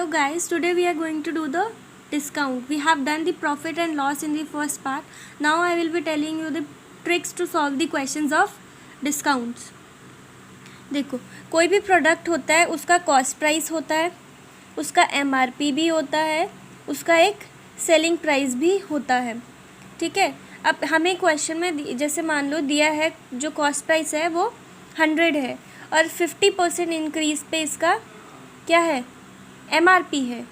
guys, today we are going to do the discount. We have done the profit and loss in the first part. Now I will be telling you the tricks to solve the questions of discounts. देखो, कोई भी product होता है उसका cost price होता है, उसका MRP भी होता है, उसका एक सेलिंग प्राइस भी होता है. ठीक है. अब हमें क्वेश्चन में जैसे मान लो दिया है जो कॉस्ट प्राइस है वो 100 है और 50% इंक्रीज़ पे इसका क्या है MRP है.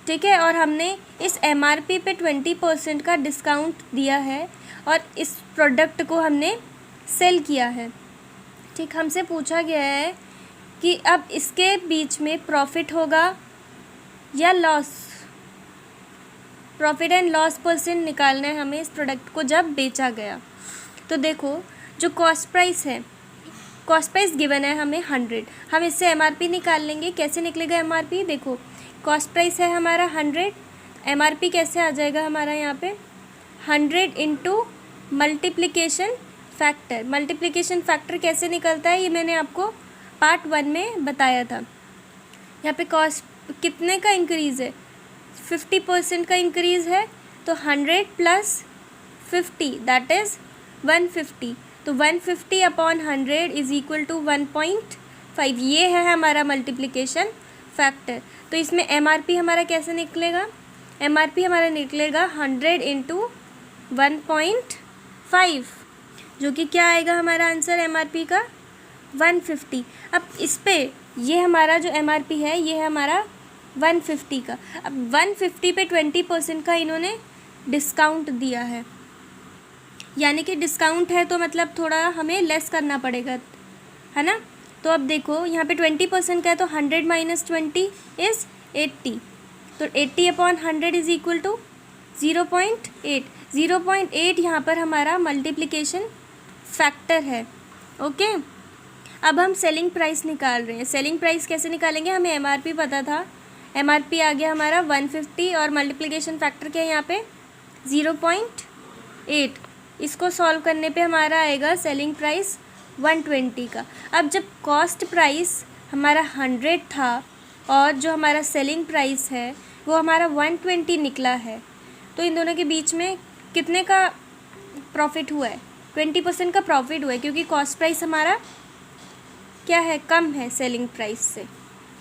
ठीक है. और हमने इस MRP पे 20% का डिस्काउंट दिया है और इस प्रोडक्ट को हमने सेल किया है. ठीक. हमसे पूछा गया है कि अब इसके बीच में प्रॉफिट होगा या loss. Profit and loss percent निकालना है हमें इस प्रोडक्ट को जब बेचा गया. तो देखो जो कॉस्ट प्राइस है, कॉस्ट प्राइस गिवन है हमें 100. हम इससे MRP निकाल लेंगे. कैसे निकलेगा MRP? देखो कॉस्ट प्राइस है हमारा 100, MRP कैसे आ जाएगा हमारा यहाँ पे 100 into multiplication factor. Multiplication factor कैसे निकलता है ये मैंने आपको पार्ट 1 में बताया था. यहाँ पे कॉस्ट कितने का इंक्रीज़ है, 50% का इंक्रीज़ है. तो 100 प्लस 50 दैट इज़ 150. तो 150 अपॉन 100 इज़ इक्वल टू 1.5. ये है हमारा मल्टीप्लिकेशन फैक्टर. तो इसमें MRP हमारा कैसे निकलेगा? MRP हमारा निकलेगा 100 इंटू 1.5 जो कि क्या आएगा हमारा आंसर MRP का 150. अब इस पे ये हमारा जो MRP है ये है हमारा 150 का. अब 150 पे 20% का इन्होंने डिस्काउंट दिया है, यानी कि डिस्काउंट है तो मतलब थोड़ा हमें लेस करना पड़ेगा, है ना. तो अब देखो यहाँ पे 20% का है तो 100 माइनस 20 इज़ 80. तो 80 अपॉन 100 इज़ इक्वल टू 0.8. 0.8 यहाँ पर हमारा मल्टीप्लिकेशन फैक्टर है. ओके. अब हम सेलिंग प्राइस निकाल रहे हैं. सेलिंग प्राइस कैसे निकालेंगे? हमें MRP पता था, MRP आ गया हमारा 150 और मल्टीप्लिकेशन फैक्टर क्या है यहाँ पे 0.8. इसको सॉल्व करने पे हमारा आएगा सेलिंग प्राइस 120 का. अब जब कॉस्ट प्राइस हमारा 100 था और जो हमारा सेलिंग प्राइस है वो हमारा 120 निकला है, तो इन दोनों के बीच में कितने का प्रॉफिट हुआ है? 20% का प्रॉफिट हुआ है, क्योंकि कॉस्ट प्राइस हमारा क्या है, कम है सेलिंग प्राइस से.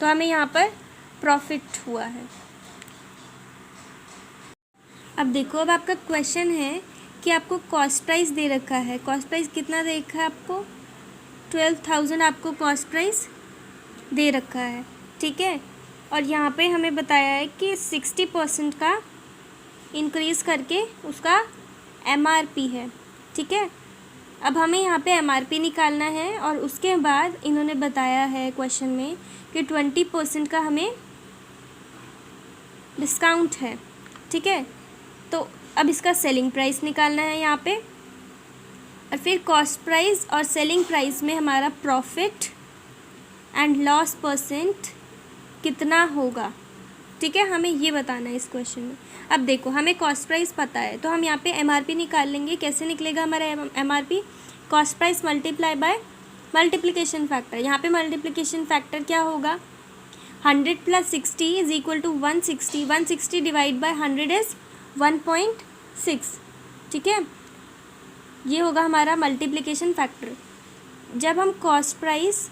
तो हमें यहाँ पर प्रॉफिट हुआ है. अब देखो, अब आपका क्वेश्चन है कि आपको कॉस्ट प्राइस दे रखा है. कॉस्ट प्राइस कितना दे रखा है आपको? 12,000 आपको कॉस्ट प्राइस दे रखा है. ठीक है. और यहाँ पे हमें बताया है कि 60% का इंक्रीज़ करके उसका MRP है. ठीक है. अब हमें यहाँ पे MRP निकालना है और उसके बाद इन्होंने बताया है क्वेश्चन में कि 20% का हमें डिस्काउंट है. ठीक है. तो अब इसका सेलिंग प्राइस निकालना है यहाँ पे, और फिर कॉस्ट प्राइस और सेलिंग प्राइस में हमारा प्रॉफिट एंड लॉस परसेंट कितना होगा. ठीक है. हमें ये बताना है इस क्वेश्चन में. अब देखो हमें कॉस्ट प्राइस पता है तो हम यहाँ पे MRP निकाल लेंगे. कैसे निकलेगा हमारा MRP? Cost price multiply by multiplication factor. यहाँ पे मल्टीप्लिकेशन फैक्टर क्या होगा? 100 plus 60 is equal to 160. 160 divide by 100 is 1.6. ठीक है. ये होगा हमारा मल्टीप्लिकेशन फैक्टर. जब हम कॉस्ट प्राइस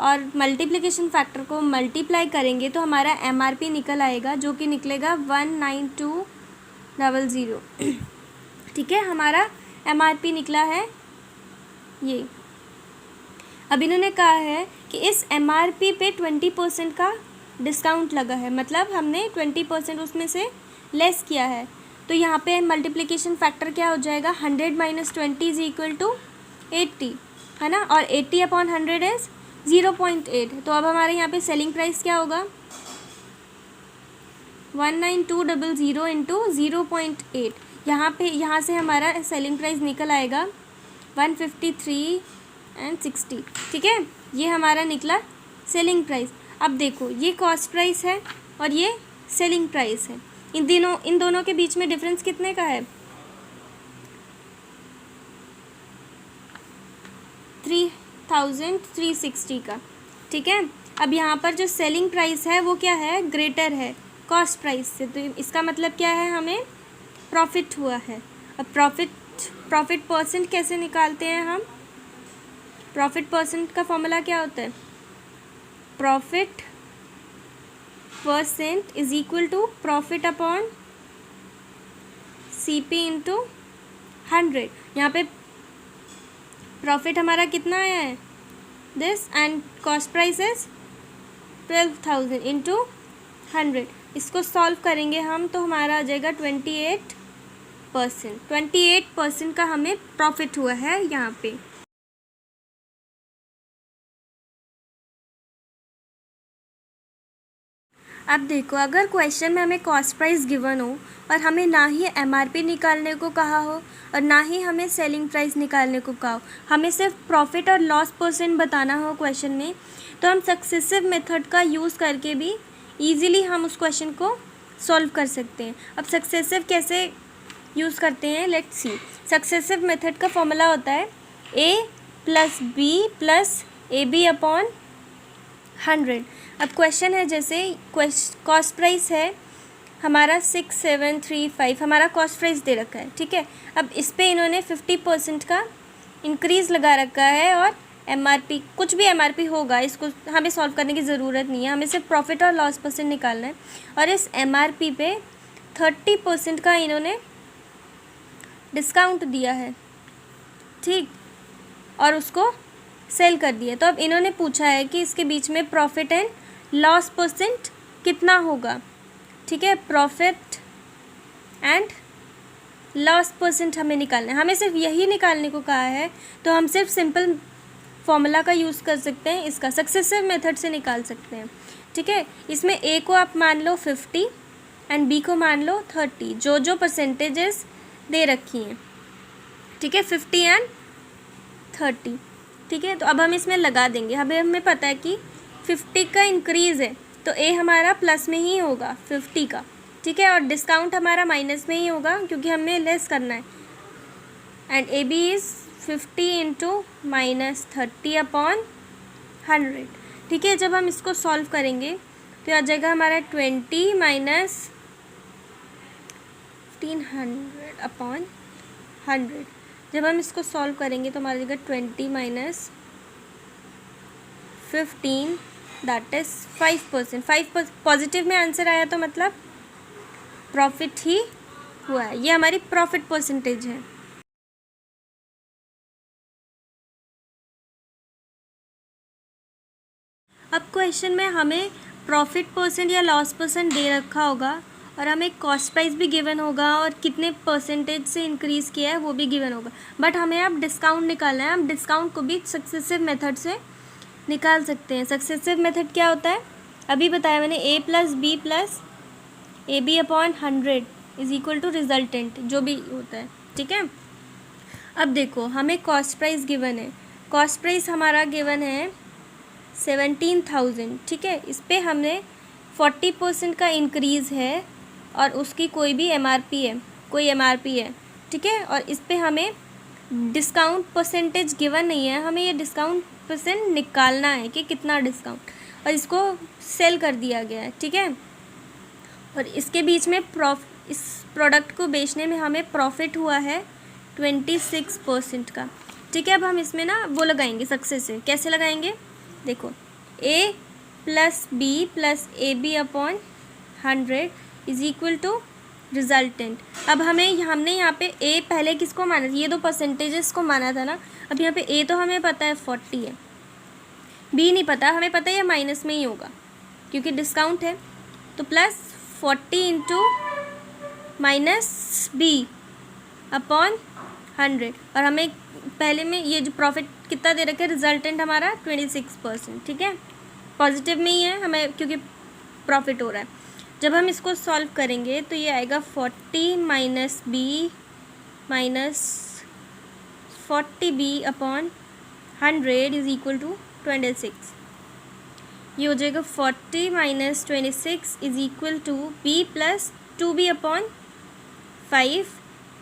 और मल्टीप्लिकेशन फैक्टर को मल्टीप्लाई करेंगे तो हमारा MRP निकल आएगा जो कि निकलेगा 19200. ठीक है. हमारा MRP निकला है ये. अब इन्होंने कहा है कि इस MRP पे 20% का डिस्काउंट लगा है, मतलब हमने 20% उसमें से लेस किया है. तो यहाँ पे मल्टीप्लिकेशन फैक्टर क्या हो जाएगा? 100 माइनस 20 इज इक्वल टू 80, है ना. और 80 अपॉन 100 इज़ 0.8. तो अब हमारे यहाँ पे सेलिंग प्राइस क्या होगा? 19200 इंटू 0.8. यहाँ से हमारा सेलिंग प्राइस निकल आएगा 153 एंड 60. ठीक है. ये हमारा निकला सेलिंग प्राइस. अब देखो ये कॉस्ट प्राइस है और ये सेलिंग प्राइस है. इन दोनों के बीच में डिफरेंस कितने का है? 3360 का. ठीक है. अब यहाँ पर जो सेलिंग प्राइस है वो क्या है, ग्रेटर है कॉस्ट प्राइस से, तो इसका मतलब क्या है, हमें प्रॉफिट हुआ है। अब प्रॉफिट परसेंट कैसे निकालते हैं हम, प्रॉफिट परसेंट का फॉर्मूला क्या होता है, profit percent is equal to profit upon CP into 100। यहाँ पे प्रॉफिट हमारा कितना आया है this, and cost price is 12,000 into 100। इसको सॉल्व करेंगे हम तो हमारा आ जाएगा 28% का हमें प्रॉफिट हुआ है यहाँ पे। अब देखो, अगर क्वेश्चन में हमें कॉस्ट प्राइस गिवन हो और हमें ना ही MRP निकालने को कहा हो और ना ही हमें सेलिंग प्राइस निकालने को कहा हो, हमें सिर्फ प्रॉफिट और लॉस परसेंट बताना हो क्वेश्चन में, तो हम सक्सेसिव मेथड का यूज़ करके भी इजीली हम उस क्वेश्चन को सॉल्व कर सकते हैं। अब सक्सेसिव कैसे यूज़ करते हैं, लेट्स सी। सक्सेसिव मेथड का फॉर्मूला होता है A + B + AB अपॉन 100। अब क्वेश्चन है, जैसे कॉस्ट प्राइस है हमारा 6735, हमारा कॉस्ट प्राइस दे रखा है, ठीक है। अब इस पे इन्होंने 50% का इंक्रीज़ लगा रखा है और MRP, कुछ भी MRP होगा, इसको हमें सॉल्व करने की ज़रूरत नहीं है, हमें सिर्फ प्रॉफिट और लॉस परसेंट निकालना है। और इस MRP पे 30% का इन्होंने डिस्काउंट दिया है, ठीक, और उसको सेल कर दिया। तो अब इन्होंने पूछा है कि इसके बीच में प्रॉफिट एंड लॉस परसेंट कितना होगा, ठीक है। प्रॉफिट एंड लॉस परसेंट हमें निकालना है, हमें सिर्फ यही निकालने को कहा है, तो हम सिर्फ सिंपल फॉर्मूला का यूज़ कर सकते हैं, इसका सक्सेसिव मेथड से निकाल सकते हैं, ठीक है। इसमें A को आप मान लो 50 एंड B को मान लो 30, जो जो परसेंटेजेस दे रखी हैं, ठीक है, 50 एंड 30, ठीक है। तो अब हम इसमें लगा देंगे, हमें पता है कि 50 का इंक्रीज़ है तो A हमारा प्लस में ही होगा 50 का, ठीक है, और डिस्काउंट हमारा माइनस में ही होगा क्योंकि हमें लेस करना है। And AB is 50 into -30 upon 100, ठीक है। जब हम इसको सॉल्व करेंगे तो आ जाएगा हमारा 20 - 1500 अपॉन 100। जब हम इसको सॉल्व करेंगे तो हमारा जाएगा 20 - 15, दैट इज़ 5%। 5% पॉजिटिव में आंसर आया तो मतलब प्रॉफिट ही हुआ है, ये हमारी प्रॉफिट परसेंटेज है। अब क्वेश्चन में हमें प्रॉफिट परसेंट या लॉस परसेंट दे रखा होगा और हमें कॉस्ट प्राइस भी गिवन होगा और कितने परसेंटेज से इंक्रीज़ किया है वो भी गिवन होगा, बट हमें अब डिस्काउंट निकालना है। हम डिस्काउंट को भी सक्सेसिव मेथड से निकाल सकते हैं। सक्सेसिव मेथड क्या होता है, अभी बताया मैंने, A + B + AB upon 100 is equal to resultant, जो भी होता है, ठीक है। अब देखो, हमें कॉस्ट प्राइस गिवन है, कॉस्ट प्राइस हमारा गिवन है 17,000, ठीक है। इस पर हमने 40% का इंक्रीज़ है और उसकी कोई भी MRP है, कोई MRP है, ठीक है। और इस पर हमें डिस्काउंट परसेंटेज गिवन नहीं है, हमें ये डिस्काउंट परसेंट निकालना है कि कितना डिस्काउंट, और इसको सेल कर दिया गया है, ठीक है। और इसके बीच में इस प्रोडक्ट को बेचने में हमें प्रॉफिट हुआ है 26% का, ठीक है। अब हम इसमें ना वो लगाएंगे सक्सेस है, कैसे लगाएंगे, देखो, A + B + AB upon 100 is equal to resultant. अब हमने यहाँ पे A पहले किसको माना था, ये दो परसेंटेजेस को माना था ना। अब यहाँ पे A तो हमें पता है 40 है, B नहीं पता, हमें पता है ये माइनस में ही होगा क्योंकि डिस्काउंट है, तो +40 इंटू -B अपॉन 100। और हमें पहले में ये जो प्रॉफिट कितना दे रखा है, रिजल्टेंट हमारा 26%, ठीक है, पॉजिटिव में ही है हमें क्योंकि प्रॉफिट हो रहा है। जब हम इसको सॉल्व करेंगे तो ये आएगा 40 - B - 40B upon 100 is equal to 26। ये हो जाएगा 40 - 26 is equal to B + 2B upon 5।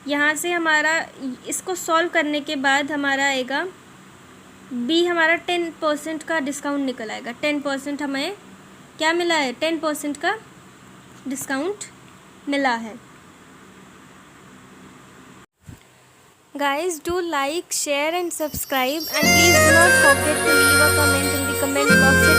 यहाँ से हमारा इसको सॉल्व करने के बाद हमारा आएगा बी हमारा 10% का डिस्काउंट निकल आएगा। 10% हमें क्या मिला है, 10% का डिस्काउंट मिला है। Guys, do like, share and subscribe, and please do not forget to leave a comment in the comment box